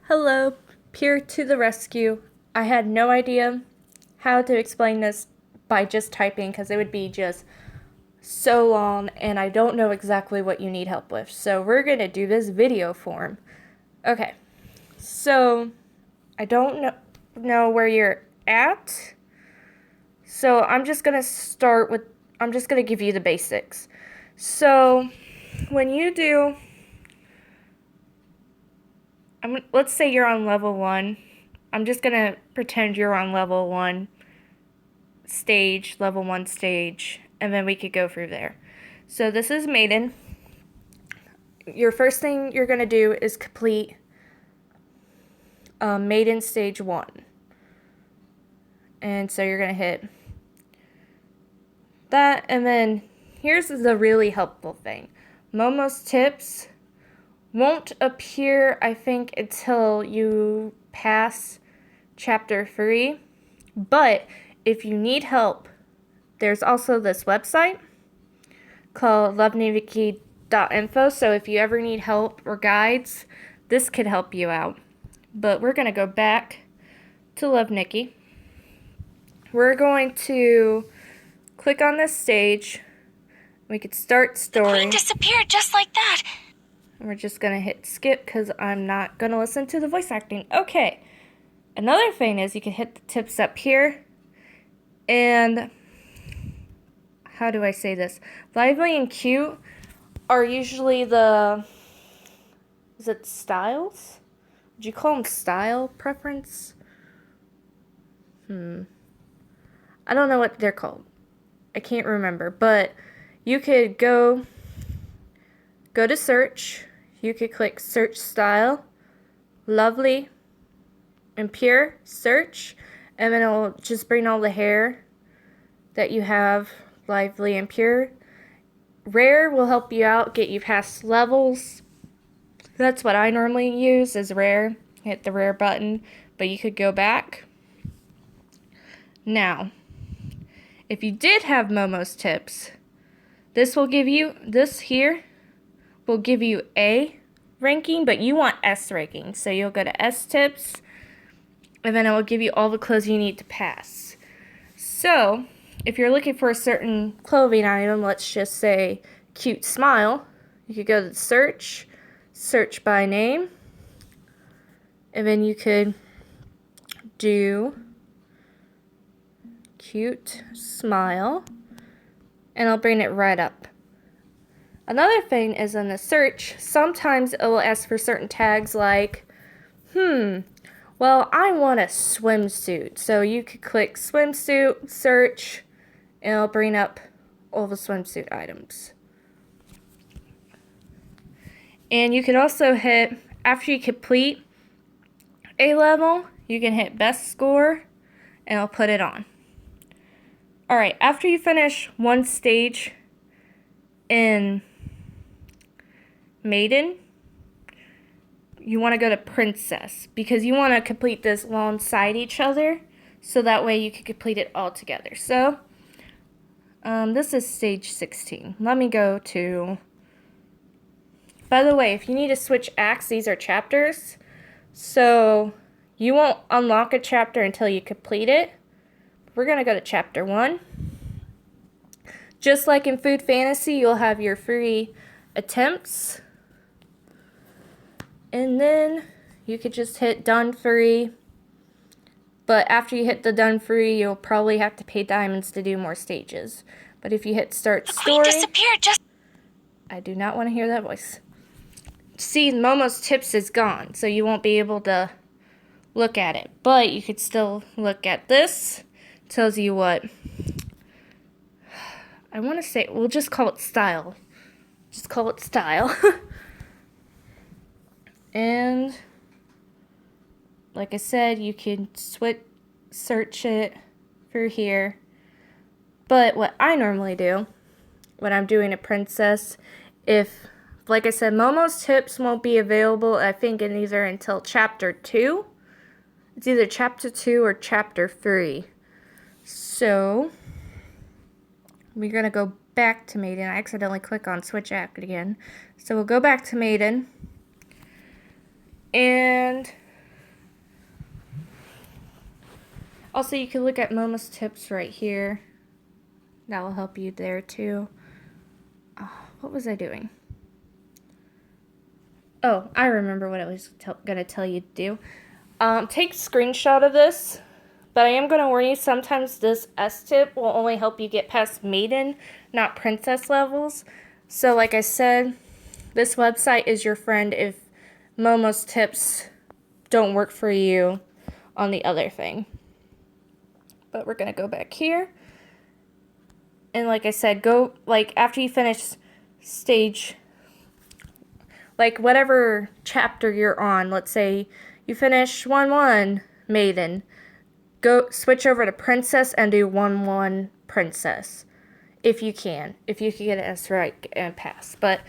Hello, Peer to the rescue. I had no idea how to explain this by just typing because it would be just so long and I don't know exactly what you need help with. So we're going to do this video form. Okay, so I don't know where you're at. So I'm just going to give you the basics. So when you do, let's say you're on level 1. I'm just going to pretend you're on level 1 stage, and then we could go through there. So this is Maiden. Your first thing you're going to do is complete Maiden stage 1. And so you're going to hit that, and then here's the really helpful thing. Momo's tips won't appear, I think, until you pass chapter 3, but if you need help, there's also this website called lovenikki.info, so if you ever need help or guides, this could help you out. But we're going to go back to Love Nikki. We're going to click on this stage. We could start story. The queen disappeared just like that. And we're just going to hit skip because I'm not going to listen to the voice acting. Okay. Another thing is you can hit the tips up here. And how do I say this? Lively and cute are usually is it styles? Would you call them style preference? I don't know what they're called. I can't remember, but you could go to search. You could click search style, lovely and pure, search, and then it'll just bring all the hair that you have, lively and pure. Rare will help you out, get you past levels. That's what I normally use, is rare. Hit the rare button, but you could go back. Now, if you did have Momo's tips, this here will give you A ranking, but you want S ranking. So you'll go to S tips, and then it will give you all the clothes you need to pass. So, if you're looking for a certain clothing item, let's just say cute smile, you could go to search by name, and then you could do cute smile, and I'll bring it right up. Another thing is in the search, sometimes it will ask for certain tags like, well, I want a swimsuit. So you could click swimsuit, search, and it'll bring up all the swimsuit items. And you can also hit, after you complete a level, you can hit best score, and it'll put it on. Alright, after you finish one stage in Maiden, you want to go to Princess, because you want to complete this alongside each other, so that way you can complete it all together. So, this is stage 16. Let me go to... By the way, if you need to switch acts, these are chapters, so you won't unlock a chapter until you complete it. We're going to go to chapter 1. Just like in Food Fantasy, you'll have your free attempts. And then you could just hit done free. But after you hit the done free, you'll probably have to pay diamonds to do more stages. But if you hit start story... The queen disappeared just... I do not want to hear that voice. See, Momo's tips is gone, so you won't be able to look at it. But you could still look at this. It tells you what... I want to say... We'll just call it style. Just call it style. And like I said, you can search it through here. But what I normally do when I'm doing a princess, like I said, Momo's tips won't be available, I think, in either until chapter 2. It's either chapter 2 or chapter 3. So we're going to go back to Maiden. I accidentally click on switch act again. So we'll go back to Maiden. And Also, you can look at Momo's tips right here. That will help you there too. What was I doing? Oh, I remember what I was going to tell you to do. Take a screenshot of this, but I am going to warn you, sometimes this S-tip will only help you get past maiden, not princess levels. So like I said, this website is your friend if Momo's tips don't work for you on the other thing. But we're going to go back here. And like I said, go, like, after you finish stage, like, whatever chapter you're on, let's say you finish 1-1 maiden, go switch over to princess and do 1-1 princess. If you can get it as right and pass. But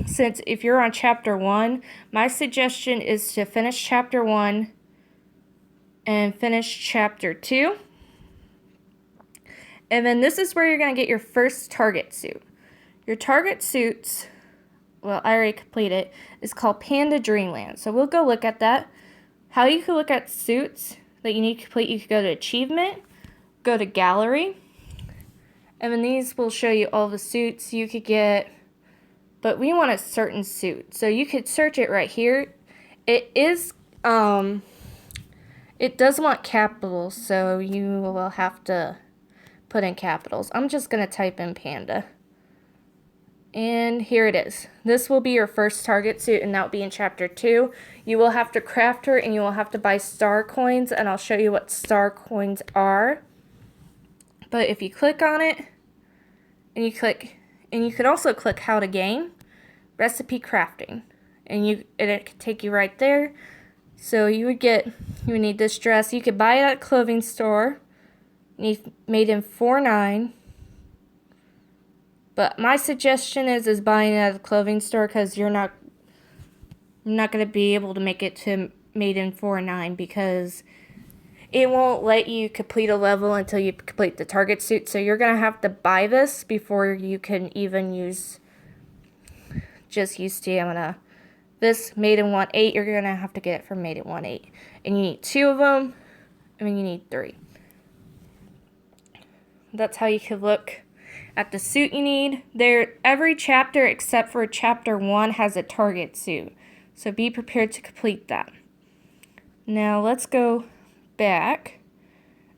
since if you're on chapter 1, my suggestion is to finish chapter 1 and finish chapter 2. And then this is where you're going to get your first target suit. Your target suits, well, I already completed it, is called Panda Dreamland. So we'll go look at that. How you can look at suits that you need to complete, you can go to Achievement, go to Gallery, and then these will show you all the suits you could get. But we want a certain suit. So you could search it right here. It is, it does want capitals, so you will have to put in capitals. I'm just going to type in Panda. And here it is. This will be your first target suit, and that will be in chapter 2. You will have to craft her, and you will have to buy star coins, and I'll show you what star coins are. But if you click on it, and you could also click how to game, recipe crafting, and it could take you right there. So you would need this dress. You could buy it at a clothing store. Made in 4.9. But my suggestion is buying it at a clothing store, because you're not going to be able to make it to made in 4.9 because it won't let you complete a level until you complete the target suit. So you're going to have to buy this before you can even use stamina. This made in 1.8, you're going to have to get it from made in 1.8. And you need 2 of them. I mean, you need 3. That's how you could look at the suit you need. Every chapter except for chapter 1 has a target suit. So be prepared to complete that. Now let's go back.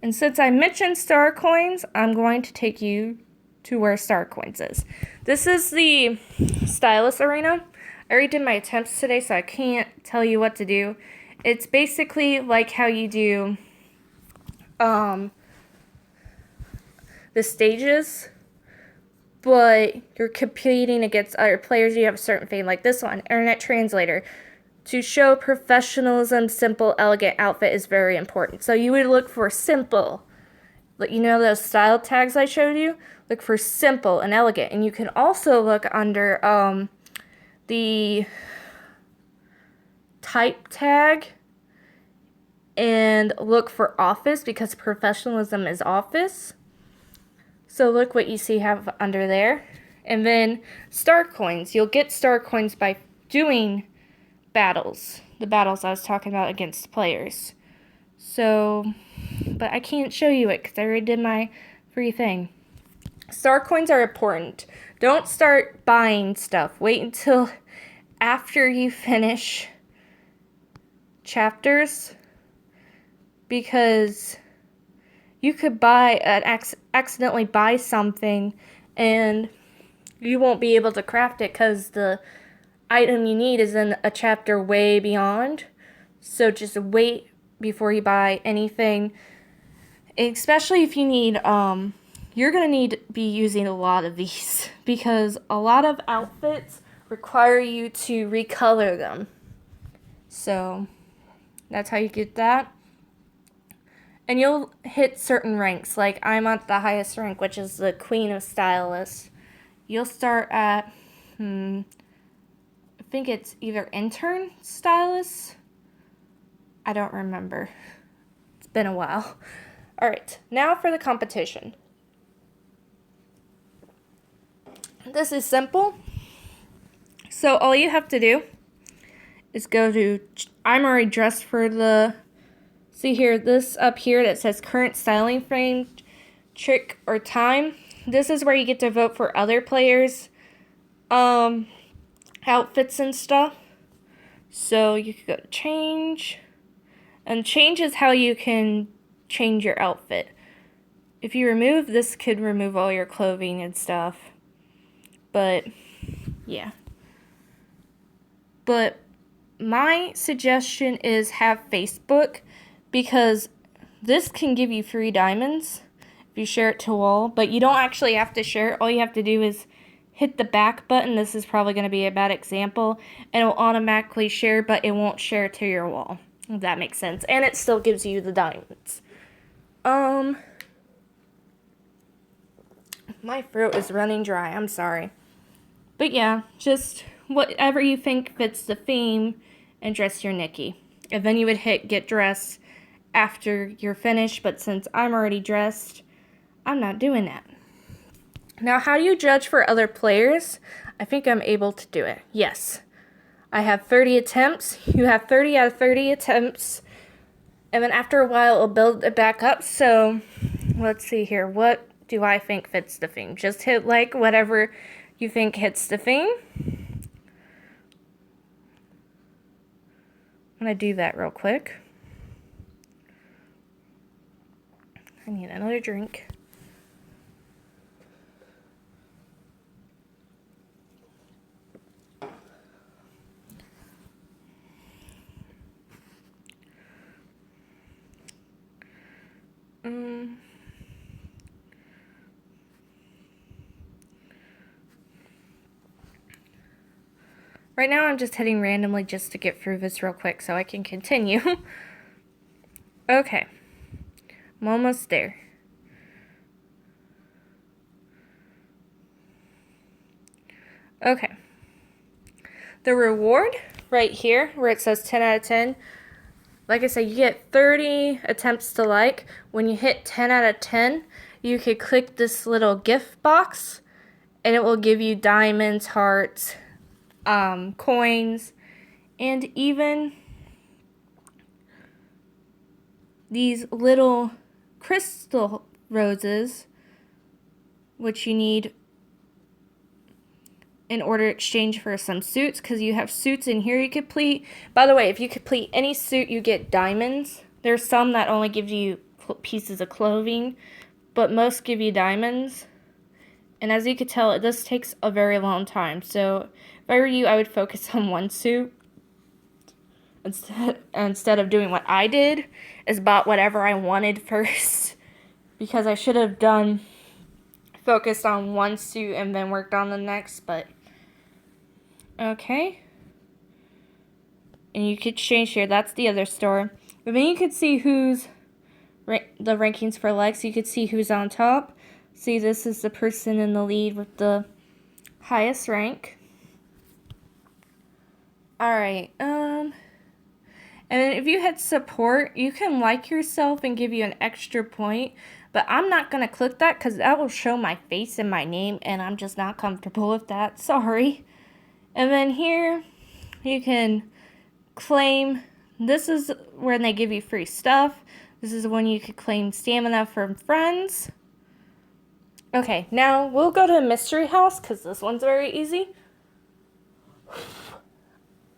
And since I mentioned star coins, I'm going to take you to where star coins is. This is the stylus arena. I already did my attempts today, so I can't tell you what to do. It's basically like how you do the stages, but you're competing against other players. You have a certain fame, like this one, Internet Translator. To show professionalism, simple, elegant outfit is very important. So you would look for simple. You know those style tags I showed you? Look for simple and elegant. And you can also look under the type tag and look for office, because professionalism is office. So look what you see have under there. And then star coins. You'll get star coins by doing battles. The battles I was talking about against players. So, but I can't show you it because I already did my free thing. Star coins are important. Don't start buying stuff. Wait until after you finish chapters, because you could accidentally buy something and you won't be able to craft it because the item you need is in a chapter way beyond. So just wait before you buy anything, especially if you need you're going to need to be using a lot of these, because a lot of outfits require you to recolor them. So that's how you get that. And you'll hit certain ranks, like I'm at the highest rank, which is the Queen of Stylists. You'll start at, I think it's either Intern Stylist. I don't remember. It's been a while. Alright, now for the competition. This is simple. So all you have to do is go to, I'm already dressed for the See here, this up here that says current styling frame, trick, or time. This is where you get to vote for other players' outfits and stuff. So you could go to change. And change is how you can change your outfit. If you remove, this could remove all your clothing and stuff. But, yeah. But my suggestion is have Facebook, because this can give you free diamonds if you share it to a wall, but you don't actually have to share it. All you have to do is hit the back button. This is probably going to be a bad example, and it will automatically share, but it won't share to your wall, if that makes sense. And it still gives you the diamonds. My throat is running dry. I'm sorry. But yeah, just whatever you think fits the theme, and dress your Nikki. And then you would hit get dressed after you're finished, but since I'm already dressed, I'm not doing that. Now, how do you judge for other players? I think I'm able to do it. Yes. I have 30 attempts. You have 30 out of 30 attempts. And then after a while, it'll build it back up. So, let's see here. What do I think fits the theme? Just hit like whatever you think hits the theme. I'm going to do that real quick. I need another drink. Right now I'm just hitting randomly just to get through this real quick so I can continue. Okay. I'm almost there. Okay. The reward right here where it says 10 out of 10. Like I said, you get 30 attempts to like. When you hit 10 out of 10, you could click this little gift box and it will give you diamonds, hearts, coins, and even these little crystal roses, which you need in order to exchange for some suits, because you have suits in here you complete. By the way, if you complete any suit, you get diamonds. There's some that only give you pieces of clothing, but most give you diamonds. And as you could tell, this takes a very long time. So if I were you, I would focus on one suit instead of doing what I did, is bought whatever I wanted first, because I should have focused on one suit and then worked on the next. But okay, and you could change here. That's the other store. But then you could see who's the rankings for likes. You could see who's on top. See, this is the person in the lead with the highest rank. Alright, and then if you hit support, you can like yourself and give you an extra point, but I'm not going to click that because that will show my face and my name, and I'm just not comfortable with that. Sorry. And then here, you can claim, this is when they give you free stuff. This is when you could claim stamina from friends. Okay, now we'll go to Mystery House because this one's very easy.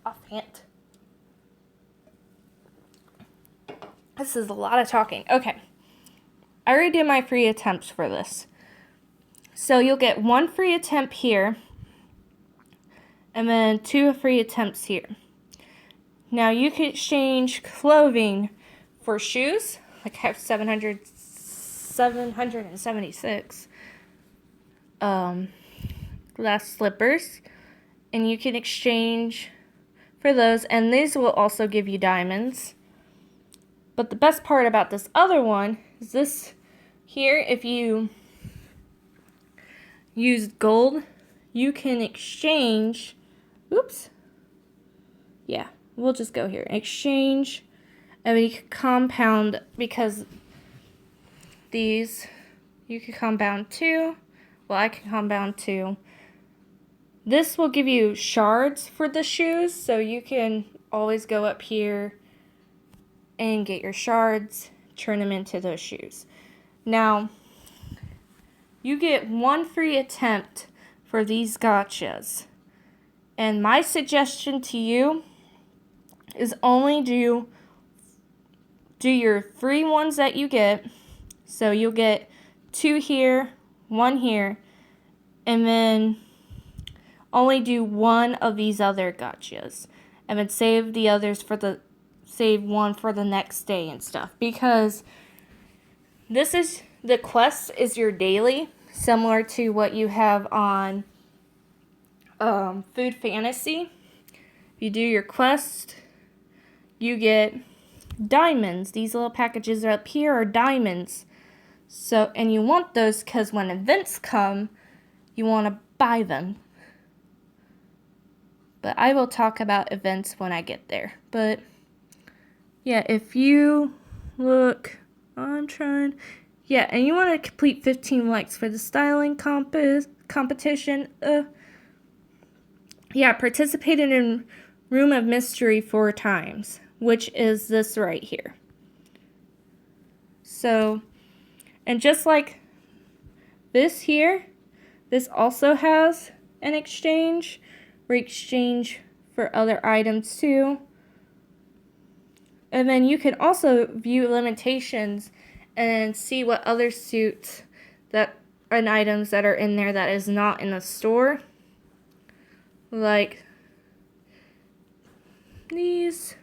Offhand. This is a lot of talking. Okay. I already did my free attempts for this. So you'll get one free attempt here, and then 2 free attempts here. Now you can exchange clothing for shoes. Like I have 776 glass slippers, and you can exchange for those, and these will also give you diamonds. But the best part about this other one is this here. If you use gold, you can exchange, oops, yeah, we'll just go here, exchange, and we can compound, because these, you can compound 2, well, I can compound 2. This will give you shards for the shoes, so you can always go up here and get your shards, turn them into those shoes. Now, you get 1 free attempt for these gotchas. And my suggestion to you is only do your free ones that you get. So you'll get 2 here, 1 here, and then only do 1 of these other gotchas. And then save the others save 1 for the next day and stuff. Because the quest is your daily, similar to what you have on Food Fantasy. You do your quest, you get diamonds. These little packages up here are diamonds. So, and you want those because when events come, you want to buy them. But I will talk about events when I get there. But yeah, if you look, yeah, and you want to complete 15 likes for the styling competition. Yeah, participated in Room of Mystery 4 times, which is this right here. So, and just like this here, this also has an exchange. We exchange for other items too. And then you can also view limitations and see what other suits and items that are in there that is not in the store. Like these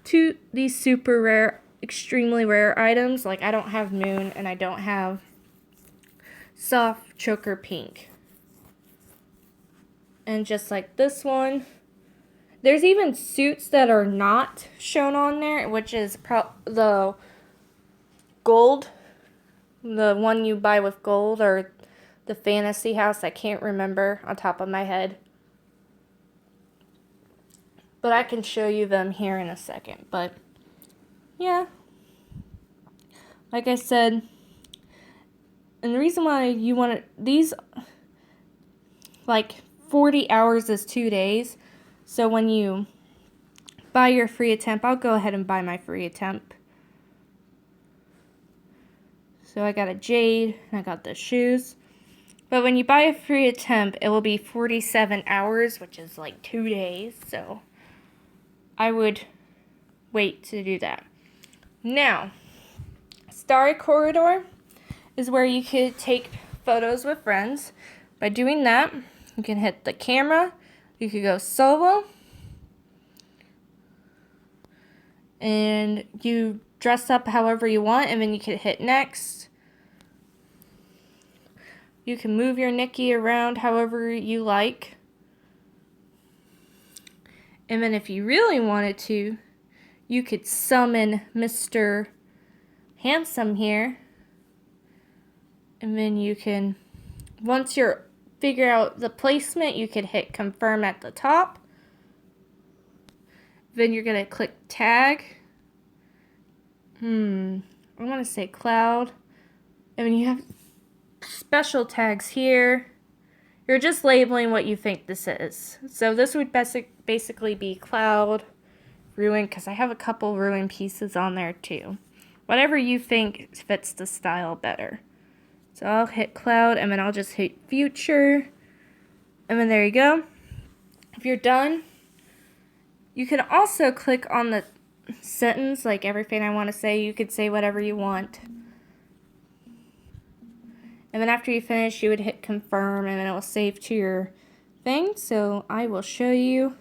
super rare, extremely rare items. Like I don't have Moon and I don't have Soft Choker Pink. And just like this one, there's even suits that are not shown on there, which is the gold, the one you buy with gold, or the fantasy house. I can't remember on top of my head. But I can show you them here in a second. But yeah, like I said, and the reason why you want these, like 40 hours is 2 days. So when you buy your free attempt, I'll go ahead and buy my free attempt. So I got a jade and I got the shoes. But when you buy a free attempt, it will be 47 hours, which is like 2 days. So I would wait to do that. Now, Starry Corridor is where you could take photos with friends. By doing that, you can hit the camera. You could go solo. And you dress up however you want, and then you can hit next. You can move your Nikki around however you like. And then if you really wanted to, you could summon Mr. Handsome here. And then you can, once you're figure out the placement, you could hit confirm at the top. Then you're going to click tag. I want to say cloud. And then you have special tags here. You're just labeling what you think this is. So this would basically be cloud, ruin, because I have a couple ruin pieces on there too. Whatever you think fits the style better. So I'll hit cloud, and then I'll just hit future. And then there you go. If you're done, you can also click on the sentence, like everything I want to say. You could say whatever you want. And then after you finish, you would hit confirm, and then it will save to your thing. So I will show you.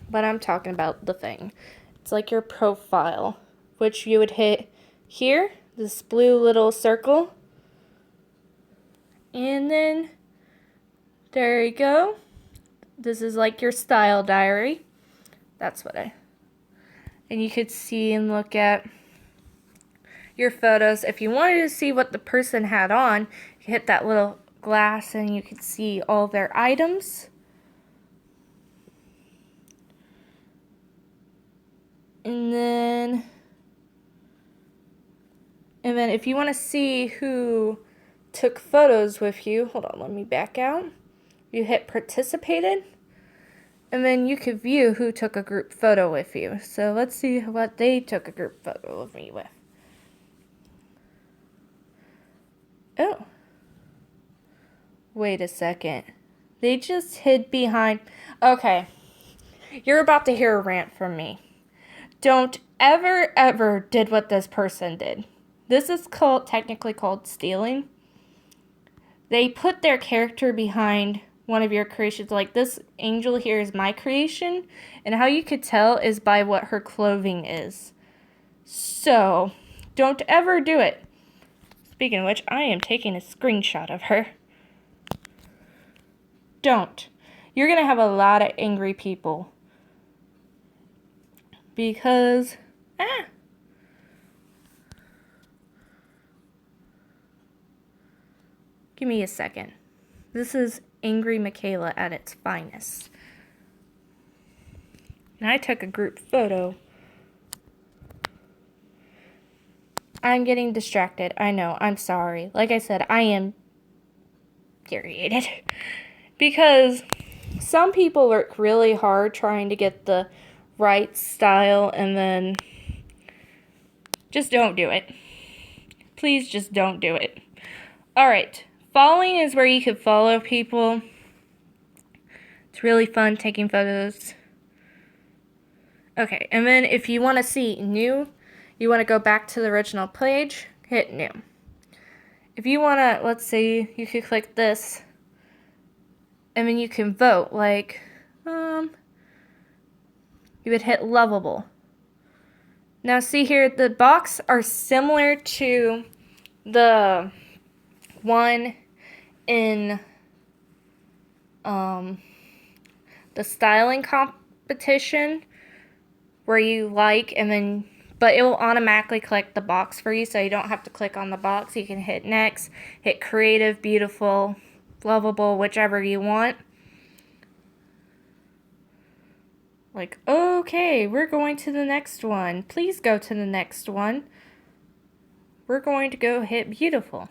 But I'm talking about the thing. It's like your profile, which you would hit here, this blue little circle. And then there you go. This is like your style diary. That's what and you could see and look at your photos. If you wanted to see what the person had on, you hit that little glass and you could see all their items. And then if you want to see who took photos with you, hold on, let me back out. You hit participated. And then you could view who took a group photo with you. So let's see what they took a group photo of me with. Oh. Wait a second. They just hid behind... Okay. You're about to hear a rant from me. Don't ever did what this person did. This is technically called stealing. They put their character behind one of your creations. Like this angel here is my creation. And how you could tell is by what her clothing is. So, don't ever do it. Speaking of which, I am taking a screenshot of her. Don't. You're going to have a lot of angry people. Because, Give me a second. This is Angry Michaela at its finest. And I took a group photo. I'm getting distracted. I know. I'm sorry. Like I said, I am infuriated. Because some people work really hard trying to get the right style and then just don't do it. Please just don't do it. Alright. Following is where you could follow people. It's really fun taking photos. Okay, and then if you want to see new, you want to go back to the original page, hit new. If you want to, let's see, you could click this, and then you can vote, like, you would hit lovable. Now see here, the box are similar to the one in the styling competition where you like and then, but it will automatically click the box for you, so you don't have to click on the box. You can hit next, hit creative, beautiful, lovable, whichever you want. Like, okay, we're going to the next one. Please go to the next one. We're going to go hit beautiful.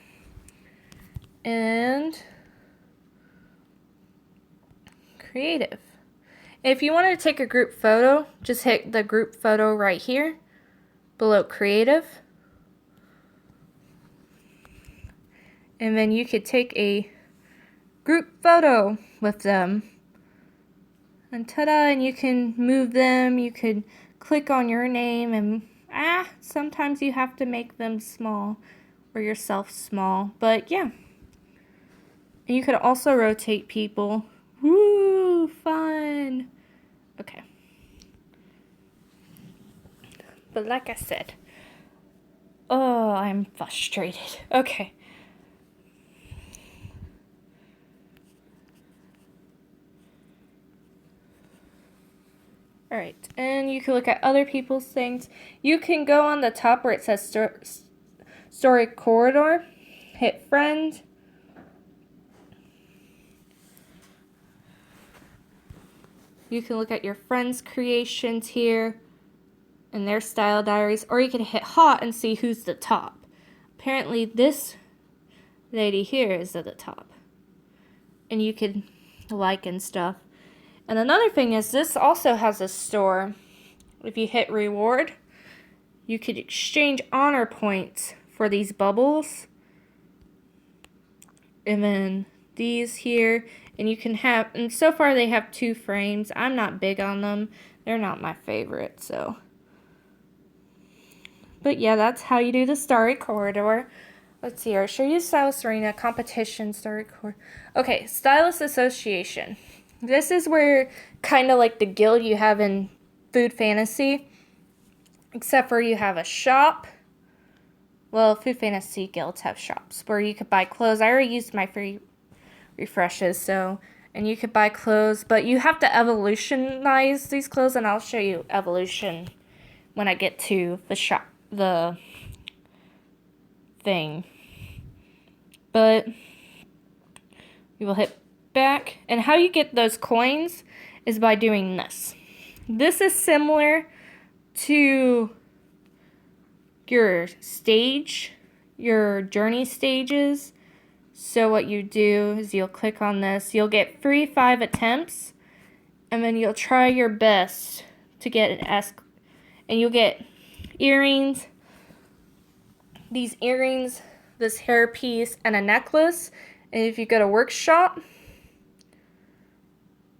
And creative. If you wanted to take a group photo, just hit the group photo right here below creative. And then you could take a group photo with them. And ta-da, and you can move them, you could click on your name, and sometimes you have to make them small, or yourself small, but yeah. And you could also rotate people. Woo, fun. Okay. But like I said, oh, I'm frustrated. Okay. Alright, and you can look at other people's things. You can go on the top where it says Story Corridor, hit Friend. You can look at your friends' creations here and their style diaries, or you can hit Hot and see who's the top. Apparently this lady here is at the top. And you can like and stuff. And another thing is this also has a store. If you hit reward, you could exchange honor points for these bubbles. And then these here. And you can have, and so far they have 2 frames. I'm not big on them. They're not my favorite, so. But yeah, that's how you do the Starry Corridor. Let's see here. Show you Stylist Arena, Competition, Starry Corridor. Okay, Stylist Association. This is where, kind of like the guild you have in Food Fantasy, except for you have a shop. Well, Food Fantasy guilds have shops where you could buy clothes. I already used my free refreshes, so, and you could buy clothes, but you have to evolutionize these clothes, and I'll show you evolution when I get to the shop, the thing. But you will hit back, and how you get those coins is by doing this. This is similar to your stage, your journey stages. So what you do is you'll click on this, you'll get free 5 attempts, And then you'll try your best to get an S. And you'll get earrings. These earrings, this hairpiece, and a necklace. And if you go to workshop,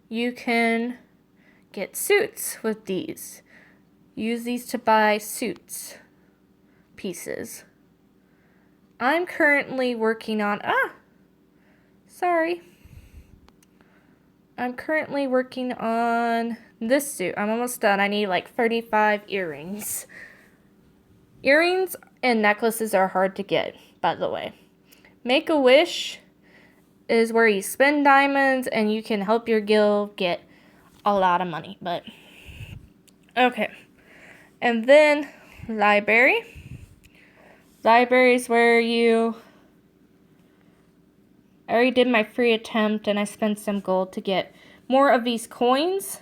you can get suits with these. Use these to buy suits pieces. I'm currently working on, I'm currently working on this suit. I'm almost done. I need like 35 earrings. Earrings and necklaces are hard to get, by the way. Make-A-Wish is where you spend diamonds and you can help your guild get a lot of money. But, okay. And then, library. Library is where I already did my free attempt and I spent some gold to get more of these coins.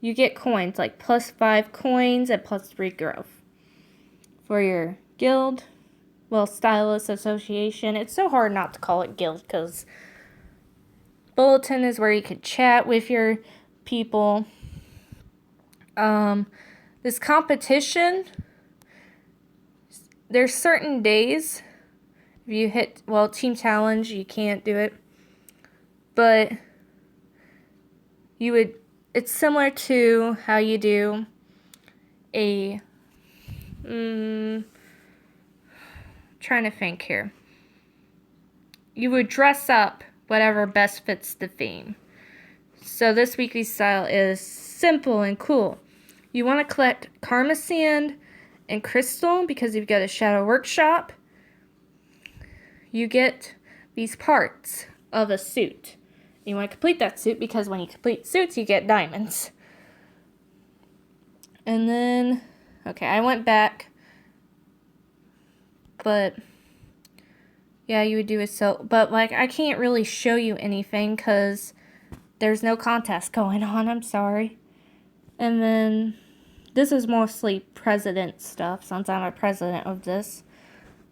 You get coins, like +5 coins and +3 growth for your guild. Well, Stylist Association. It's so hard not to call it guild because bulletin is where you could chat with your people. This competition, there's certain days. If you hit, team challenge, you can't do it. But it's similar to how you do a, trying to think here. You would dress up whatever best fits the theme. So this weekly style is simple and cool. You want to collect Karma Sand and Crystal because you've got a Shadow Workshop. You get these parts of a suit. You want to complete that suit because when you complete suits, you get diamonds. And then, okay, I went back. But, yeah, you would do a but, like, I can't really show you anything because there's no contest going on. I'm sorry. And then, this is mostly president stuff since I'm a president of this.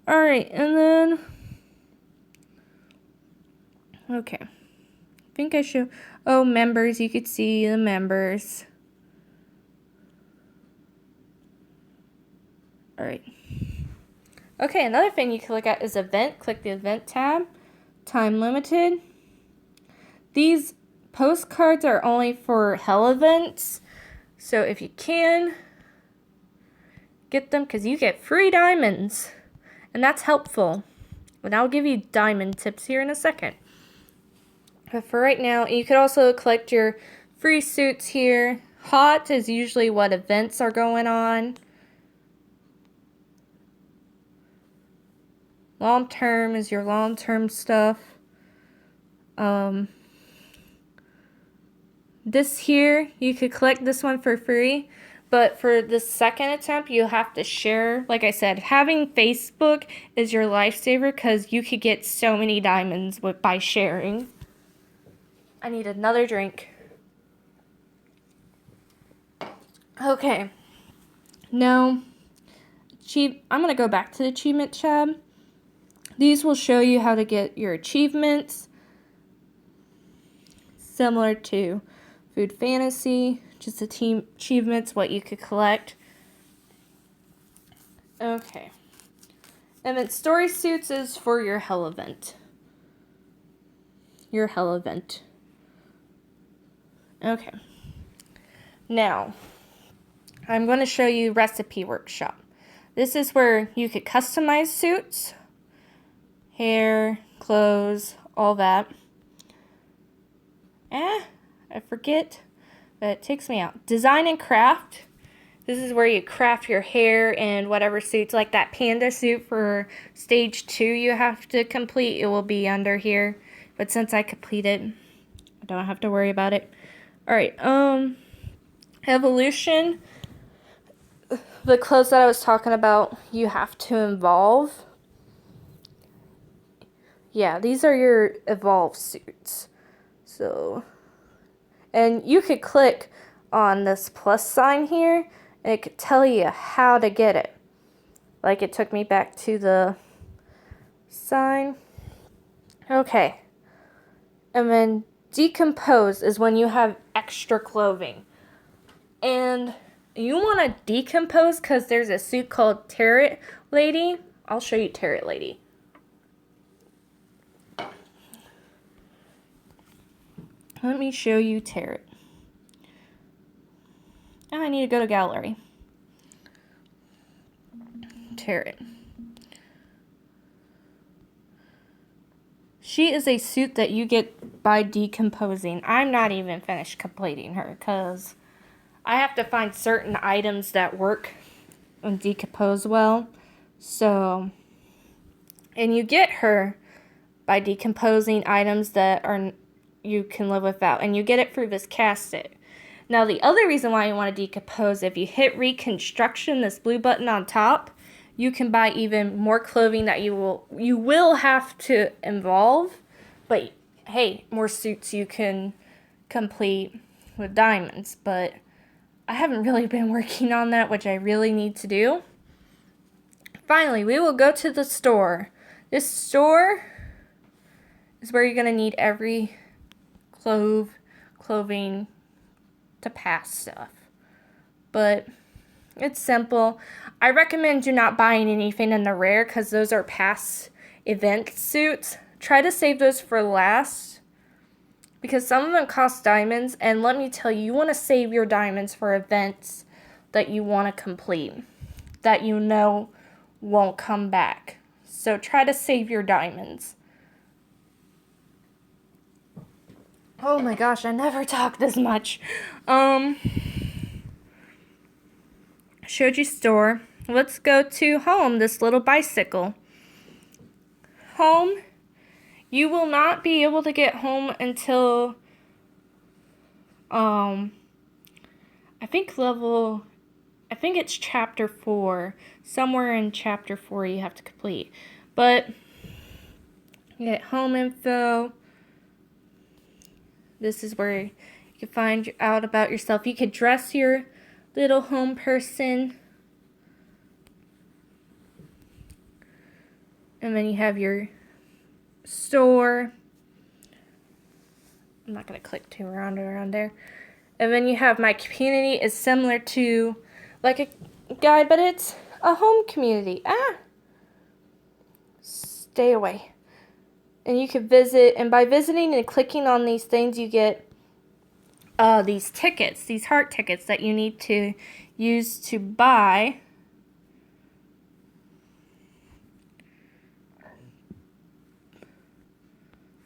Alright, and then, okay. I think I should, members, you could see the members. Alright. Okay, another thing you can look at is event. Click the event tab. Time limited. These postcards are only for hell events. So if you can, get them because you get free diamonds. And that's helpful. And I'll give you diamond tips here in a second. But for right now, you could also collect your free suits here. Hot is usually what events are going on. Long term is your long term stuff. This here, you could collect this one for free. But for the second attempt, you have to share. Like I said, having Facebook is your lifesaver because you could get so many diamonds by sharing. I need another drink. Okay. Now, I'm going to go back to the achievement tab. These will show you how to get your achievements. Similar to Food Fantasy, just the team achievements, what you could collect. Okay. And then Story Suits is for your hell event. Your hell event. Okay. Now, I'm going to show you Recipe Workshop. This is where you could customize suits. Hair, clothes, all that. I forget, but it takes me out. Design and craft. This is where you craft your hair and whatever suits, like that panda suit for stage 2 you have to complete. It will be under here. But since I completed, I don't have to worry about it. Alright, evolution. The clothes that I was talking about, you have to evolve. Yeah, these are your evolve suits. So, and you could click on this plus sign here, and it could tell you how to get it. Like it took me back to the sign. Okay. And then decompose is when you have extra clothing. And you want to decompose because there's a suit called Tarot Lady. I'll show you Tarot Lady. Let me show you Tarot. Oh, I need to go to gallery. Tarot. She is a suit that you get by decomposing. I'm not even finished completing her because I have to find certain items that work and decompose well. So, and you get her by decomposing items that are you can live without, and you get it through this cast it. Now, the other reason why you want to decompose, if you hit reconstruction, this blue button on top, you can buy even more clothing that you will have to involve, but hey, more suits you can complete with diamonds. But I haven't really been working on that, which I really need to do. Finally, we will go to the store. This store is where you're going to need every clothing to pass stuff. But it's simple. I recommend you not buying anything in the rare because those are past event suits. Try to save those for last because some of them cost diamonds, and let me tell you, you want to save your diamonds for events that you want to complete, that you know won't come back. So try to save your diamonds. Oh my gosh, I never talked this much. Showed you store. Let's go to home, this little bicycle. Home, you will not be able to get home until, I think it's chapter 4. Somewhere in chapter 4 you have to complete. But, you get home info. This is where you can find out about yourself. You could dress your little home person. And then you have your store. I'm not going to click too around there. And then you have my community is similar to like a guide, but it's a home community. Stay away. And you can visit, and by visiting and clicking on these things, you get these tickets, these heart tickets that you need to use to buy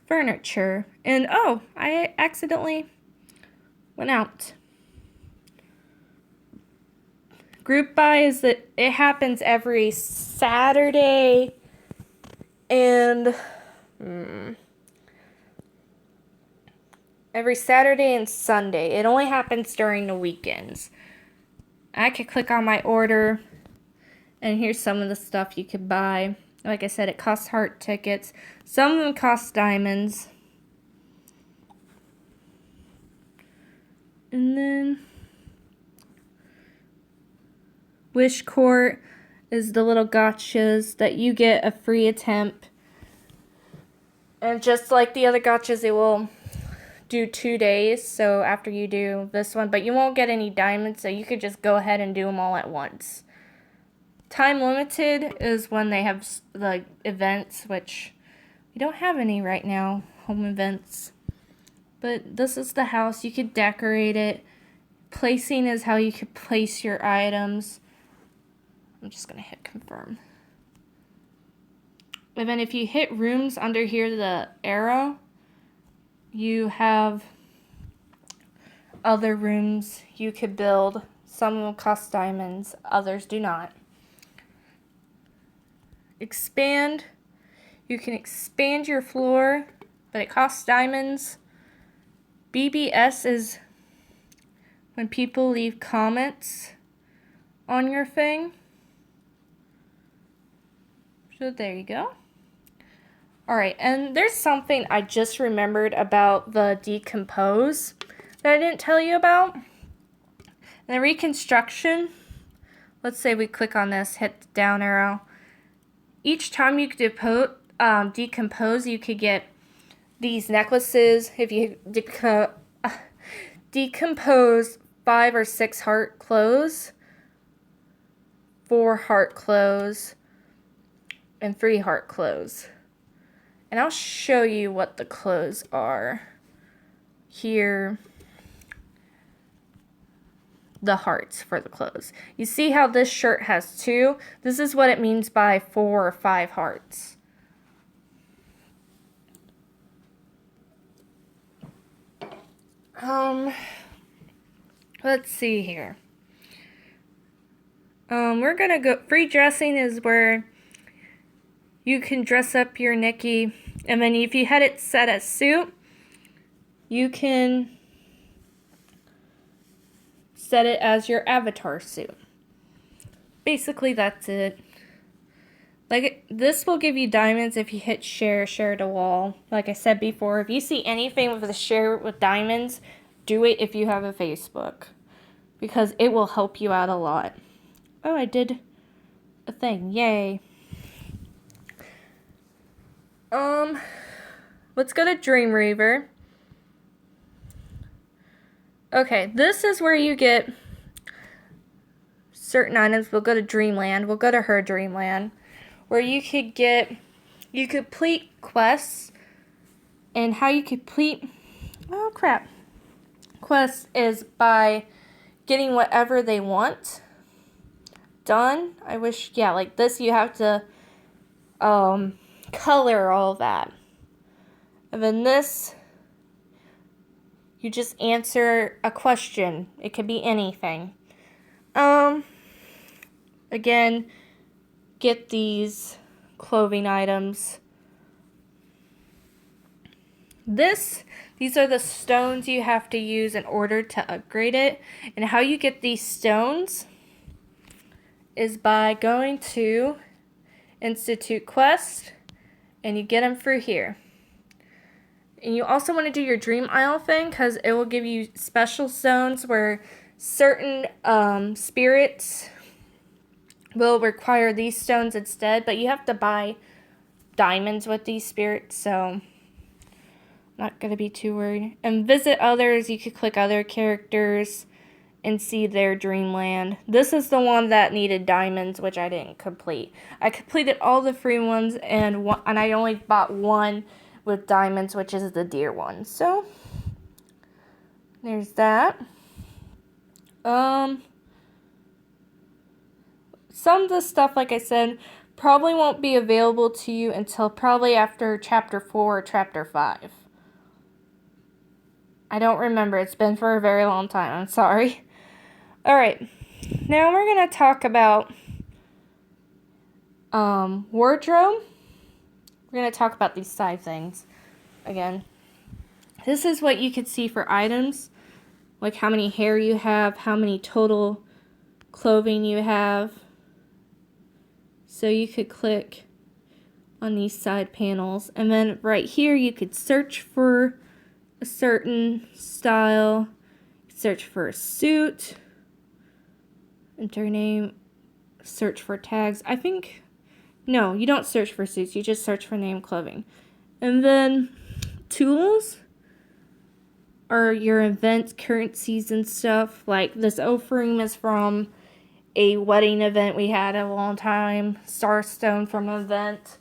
furniture. And oh, I accidentally went out. Group buy is that it happens every Saturday and every Saturday and Sunday. It only happens during the weekends. I could click on my order, and here's some of the stuff you could buy. Like I said, it costs heart tickets. Some of them cost diamonds. And then Wish Court is the little gotchas that you get a free attempt. And just like the other gotchas, it will do 2 days. So after you do this one, but you won't get any diamonds, so you could just go ahead and do them all at once. Time limited is when they have like events, which we don't have any right now, home events. But this is the house. You could decorate it. Placing is how you could place your items. I'm just going to hit confirm. And then if you hit rooms under here, the arrow, you have other rooms you could build. Some will cost diamonds, others do not. Expand. You can expand your floor, but it costs diamonds. BBS is when people leave comments on your thing. So there you go. Alright, and there's something I just remembered about the decompose that I didn't tell you about. The reconstruction, let's say we click on this, hit the down arrow. Each time you decompose, you could get these necklaces. If you decompose 5 or 6 heart clothes, 4 heart clothes, and 3 heart clothes. And I'll show you what the clothes are here. The hearts for the clothes. You see how this shirt has 2? This is what it means by 4 or 5 hearts. Let's see here. We're gonna go, free dressing is where you can dress up your Nikki, and then if you had it set as suit, you can set it as your avatar suit. Basically, that's it. Like, this will give you diamonds if you hit share to wall. Like I said before, if you see anything with a share with diamonds, do it if you have a Facebook, because it will help you out a lot. Oh, I did a thing. Yay. Let's go to Dreamweaver. Okay, this is where you get certain items. We'll go to Dreamland. We'll go to her Dreamland, where you complete quests. And how you complete, quests is by getting whatever they want done. Like this, you have to color all that. And then this, you just answer a question. It could be anything. Again, get these clothing items. These are the stones you have to use in order to upgrade it. And how you get these stones is by going to Institute Quest, and you get them through here. And you also want to do your Dream Isle thing, because it will give you special zones where certain spirits will require these stones instead, but you have to buy diamonds with these spirits, so not going to be too worried. And visit others, you could click other characters and see their dreamland. This is the one that needed diamonds, which I didn't complete. I completed all the free ones, and I only bought one with diamonds, which is the deer one. So there's that. Some of the stuff, like I said, probably won't be available to you until probably after Chapter 4 or Chapter 5. I don't remember. It's been for a very long time. I'm sorry. Alright. Now we're going to talk about wardrobe. We're going to talk about these side things again. This is what you could see for items. Like how many hair you have, how many total clothing you have. So you could click on these side panels. And then right here you could search for a certain style. Search for a suit. Enter name. Search for tags. No, you don't search for suits. You just search for name clothing. And then tools are your events, currencies, and stuff. Like this O-frame is from a wedding event we had a long time. Starstone from an event.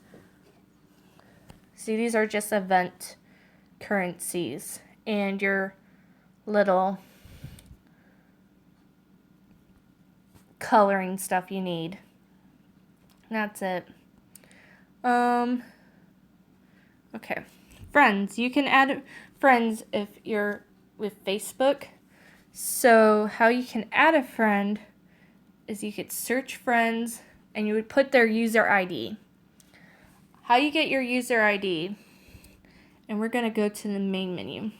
See, these are just event currencies. And your little coloring stuff you need. That's it. Okay. Friends. You can add friends if you're with Facebook. So how you can add a friend is you could search friends and you would put their user ID. How you get your user ID, and we're going to go to the main menu.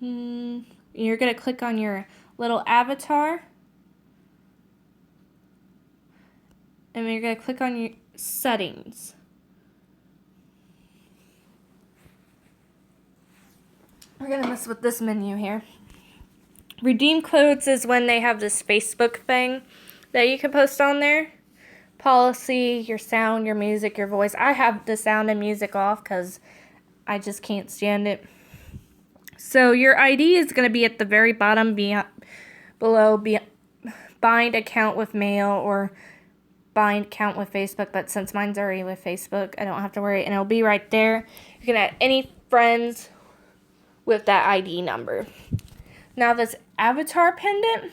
You're going to click on your little avatar. And then you're going to click on your settings. We're going to mess with this menu here. Redeem codes is when they have this Facebook thing that you can post on there. Policy, your sound, your music, your voice. I have the sound and music off because I just can't stand it. So your ID is going to be at the very bottom below bind account with mail or bind account with Facebook, but since mine's already with Facebook, I don't have to worry, and it'll be right there. You can add any friends with that ID number. Now this avatar pendant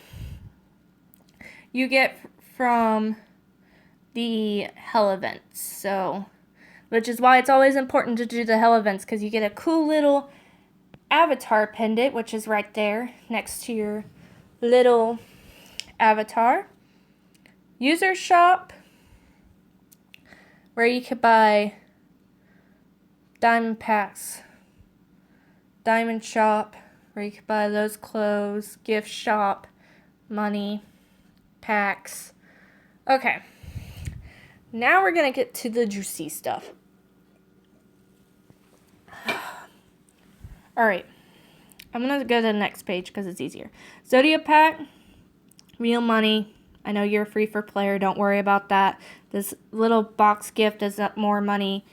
you get from the hell events, so which is why it's always important to do the hell events, because you get a cool little avatar pendant, which is right there next to your little avatar. User shop, where you could buy diamond packs. Diamond shop, where you could buy those clothes. Gift shop, money, packs. Okay, now we're gonna get to the juicy stuff. Alright, I'm gonna go to the next page because it's easier. Zodiac pack, real money. I know you're a free for player, don't worry about that. This little box gift is more money,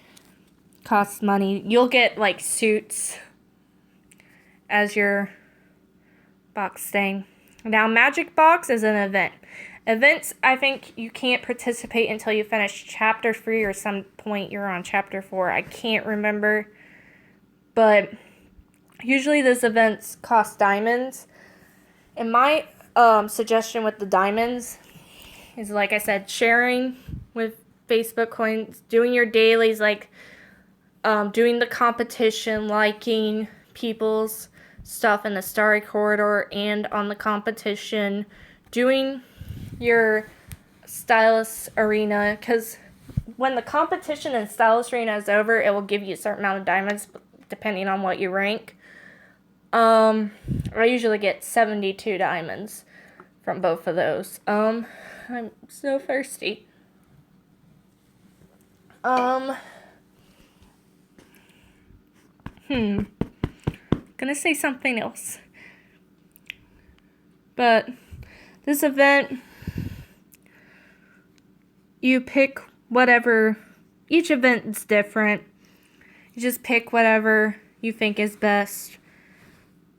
costs money. You'll get like suits as your box thing. Now magic box is an event. Events, I think you can't participate until you finish chapter 3 or some point you're on chapter 4. I can't remember. But usually those events cost diamonds. And my suggestion with the diamonds is, like I said, sharing with Facebook coins, doing your dailies, like doing the competition, liking people's stuff in the Starry Corridor and on the competition, doing your Stylist Arena, because when the competition in Stylist Arena is over, it will give you a certain amount of diamonds depending on what you rank. I usually get 72 diamonds from both of those. I'm so thirsty. Gonna say something else. But this event, you pick whatever, each event is different. You just pick whatever you think is best.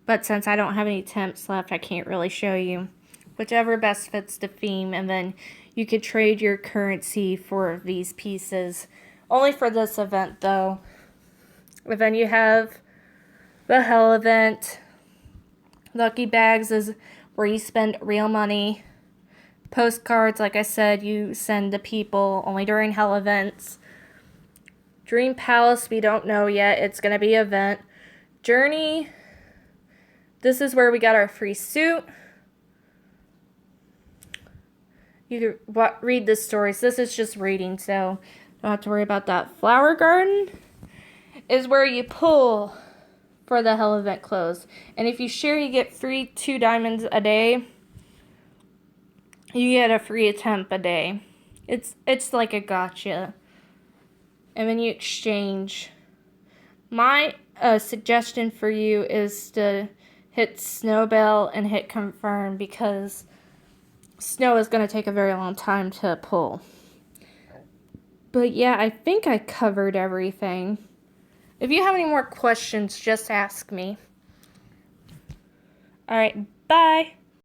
But since I don't have any temps left, I can't really show you. Whichever best fits the theme, and then you could trade your currency for these pieces. Only for this event, though. And then you have the hell event. Lucky bags is where you spend real money. Postcards, like I said, you send to people only during hell events. Dream Palace, we don't know yet. It's going to be an event. Journey, this is where we got our free suit. You can read the stories. This is just reading, so don't have to worry about that. Flower Garden is where you pull for the hell event clothes. And if you share, you get free 2 diamonds a day. You get a free attempt a day. It's like a gotcha. And then you exchange. My suggestion for you is to hit Snowbell and hit confirm, because snow is going to take a very long time to pull. But yeah, I think I covered everything. If you have any more questions, just ask me. Alright, bye.